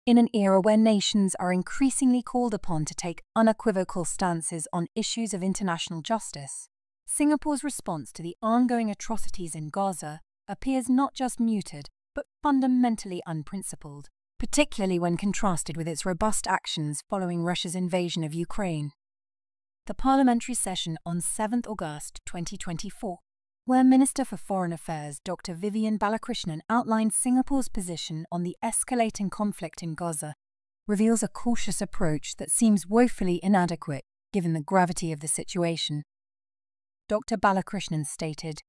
In an era where nations are increasingly called upon to take unequivocal stances on issues of international justice, Singapore's response to the ongoing atrocities in Gaza appears not just muted, but fundamentally unprincipled, particularly when contrasted with its robust actions following Russia's invasion of Ukraine. The parliamentary session on 7 August 2024, where Minister for Foreign Affairs Dr. Vivian Balakrishnan outlined Singapore's position on the escalating conflict in Gaza, reveals a cautious approach that seems woefully inadequate given the gravity of the situation. Dr. Balakrishnan stated,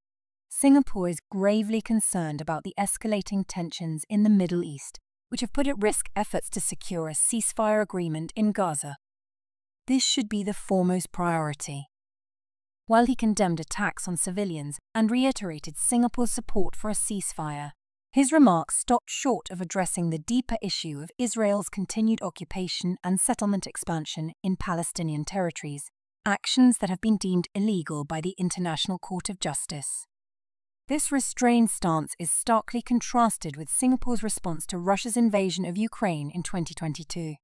"Singapore is gravely concerned about the escalating tensions in the Middle East, which have put at risk efforts to secure a ceasefire agreement in Gaza. This should be the foremost priority." While he condemned attacks on civilians and reiterated Singapore's support for a ceasefire, his remarks stopped short of addressing the deeper issue of Israel's continued occupation and settlement expansion in Palestinian territories, actions that have been deemed illegal by the International Court of Justice. This restrained stance is starkly contrasted with Singapore's response to Russia's invasion of Ukraine in 2022.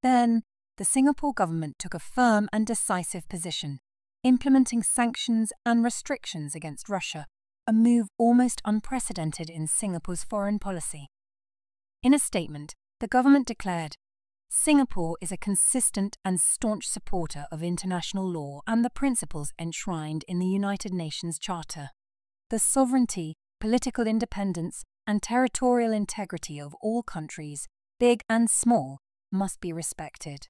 Then, the Singapore government took a firm and decisive position, implementing sanctions and restrictions against Russia, a move almost unprecedented in Singapore's foreign policy. In a statement, the government declared, "Singapore is a consistent and staunch supporter of international law and the principles enshrined in the United Nations Charter. The sovereignty, political independence, and territorial integrity of all countries, big and small, must be respected.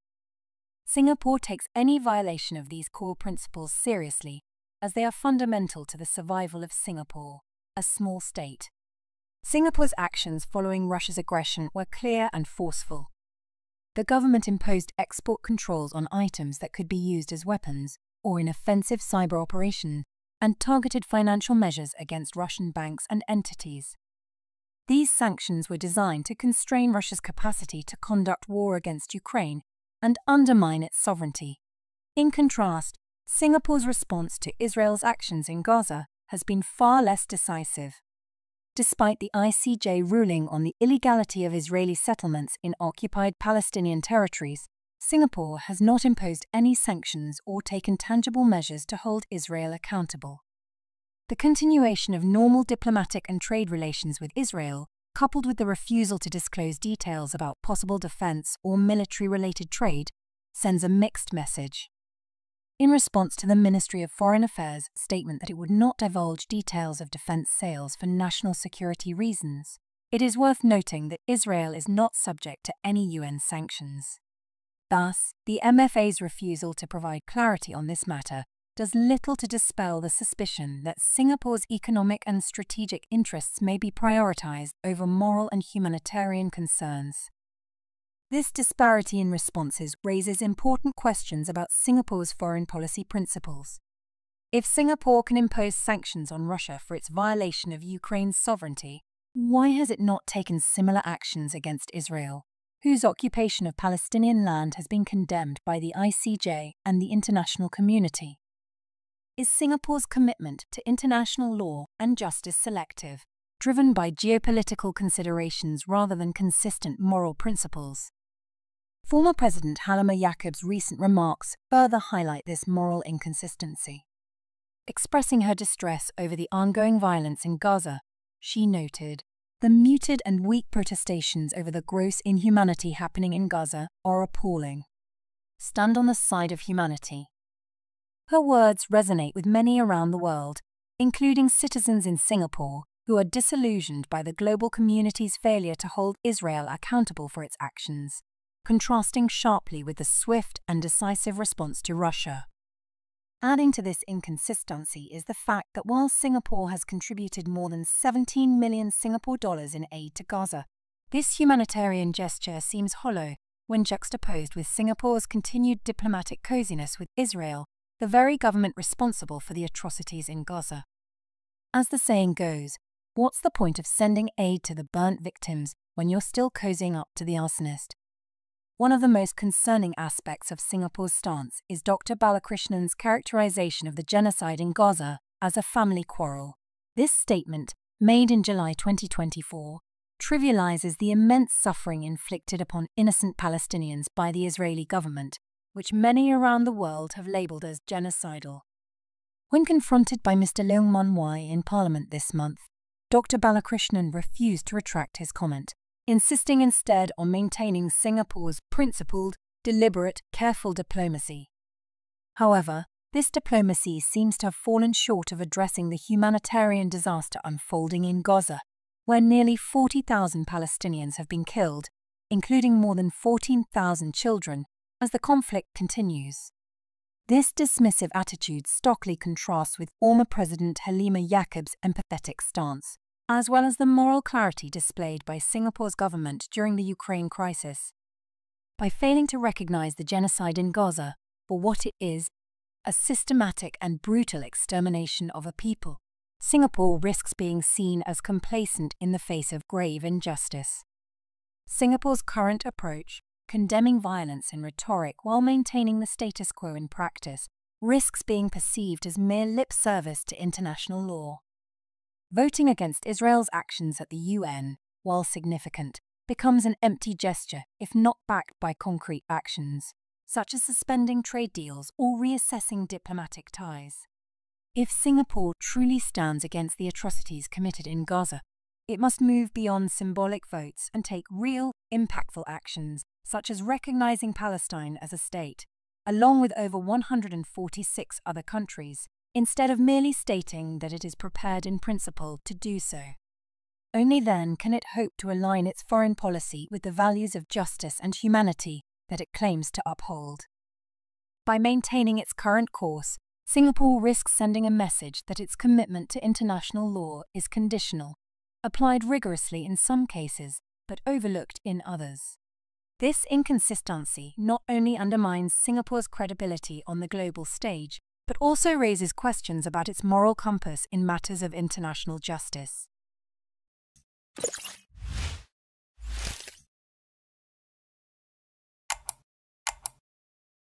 Singapore takes any violation of these core principles seriously, as they are fundamental to the survival of Singapore, a small state." Singapore's actions following Russia's aggression were clear and forceful. The government imposed export controls on items that could be used as weapons or in offensive cyber operations, and targeted financial measures against Russian banks and entities. These sanctions were designed to constrain Russia's capacity to conduct war against Ukraine and undermine its sovereignty. In contrast, Singapore's response to Israel's actions in Gaza has been far less decisive. Despite the ICJ ruling on the illegality of Israeli settlements in occupied Palestinian territories, Singapore has not imposed any sanctions or taken tangible measures to hold Israel accountable. The continuation of normal diplomatic and trade relations with Israel, coupled with the refusal to disclose details about possible defense or military-related trade, sends a mixed message. In response to the Ministry of Foreign Affairs' statement that it would not divulge details of defense sales for national security reasons, it is worth noting that Israel is not subject to any UN sanctions. Thus, the MFA's refusal to provide clarity on this matter does little to dispel the suspicion that Singapore's economic and strategic interests may be prioritized over moral and humanitarian concerns. This disparity in responses raises important questions about Singapore's foreign policy principles. If Singapore can impose sanctions on Russia for its violation of Ukraine's sovereignty, why has it not taken similar actions against Israel, whose occupation of Palestinian land has been condemned by the ICJ and the international community? Is Singapore's commitment to international law and justice selective, driven by geopolitical considerations rather than consistent moral principles? Former President Halimah Yacob's recent remarks further highlight this moral inconsistency. Expressing her distress over the ongoing violence in Gaza, she noted, "The muted and weak protestations over the gross inhumanity happening in Gaza are appalling. Stand on the side of humanity." Her words resonate with many around the world, including citizens in Singapore who are disillusioned by the global community's failure to hold Israel accountable for its actions, contrasting sharply with the swift and decisive response to Russia. Adding to this inconsistency is the fact that while Singapore has contributed more than 17 million Singapore dollars in aid to Gaza, this humanitarian gesture seems hollow when juxtaposed with Singapore's continued diplomatic coziness with Israel, the very government responsible for the atrocities in Gaza. As the saying goes, what's the point of sending aid to the burnt victims when you're still cozying up to the arsonist? One of the most concerning aspects of Singapore's stance is Dr. Balakrishnan's characterization of the genocide in Gaza as a family quarrel. This statement, made in July 2024, trivializes the immense suffering inflicted upon innocent Palestinians by the Israeli government, which many around the world have labelled as genocidal. When confronted by Mr. Leung Man-wai in Parliament this month, Dr. Balakrishnan refused to retract his comment, insisting instead on maintaining Singapore's principled, deliberate, careful diplomacy. However, this diplomacy seems to have fallen short of addressing the humanitarian disaster unfolding in Gaza, where nearly 40,000 Palestinians have been killed, including more than 14,000 children, as the conflict continues. This dismissive attitude starkly contrasts with former President Halima Yacob's empathetic stance, as well as the moral clarity displayed by Singapore's government during the Ukraine crisis. By failing to recognize the genocide in Gaza for what it is, a systematic and brutal extermination of a people, Singapore risks being seen as complacent in the face of grave injustice. Singapore's current approach, condemning violence in rhetoric while maintaining the status quo in practice, risks being perceived as mere lip service to international law. Voting against Israel's actions at the UN, while significant, becomes an empty gesture if not backed by concrete actions, such as suspending trade deals or reassessing diplomatic ties. If Singapore truly stands against the atrocities committed in Gaza, it must move beyond symbolic votes and take real, impactful actions, such as recognizing Palestine as a state, along with over 146 other countries, instead of merely stating that it is prepared in principle to do so. Only then can it hope to align its foreign policy with the values of justice and humanity that it claims to uphold. By maintaining its current course, Singapore risks sending a message that its commitment to international law is conditional, applied rigorously in some cases, but overlooked in others. This inconsistency not only undermines Singapore's credibility on the global stage, but also raises questions about its moral compass in matters of international justice.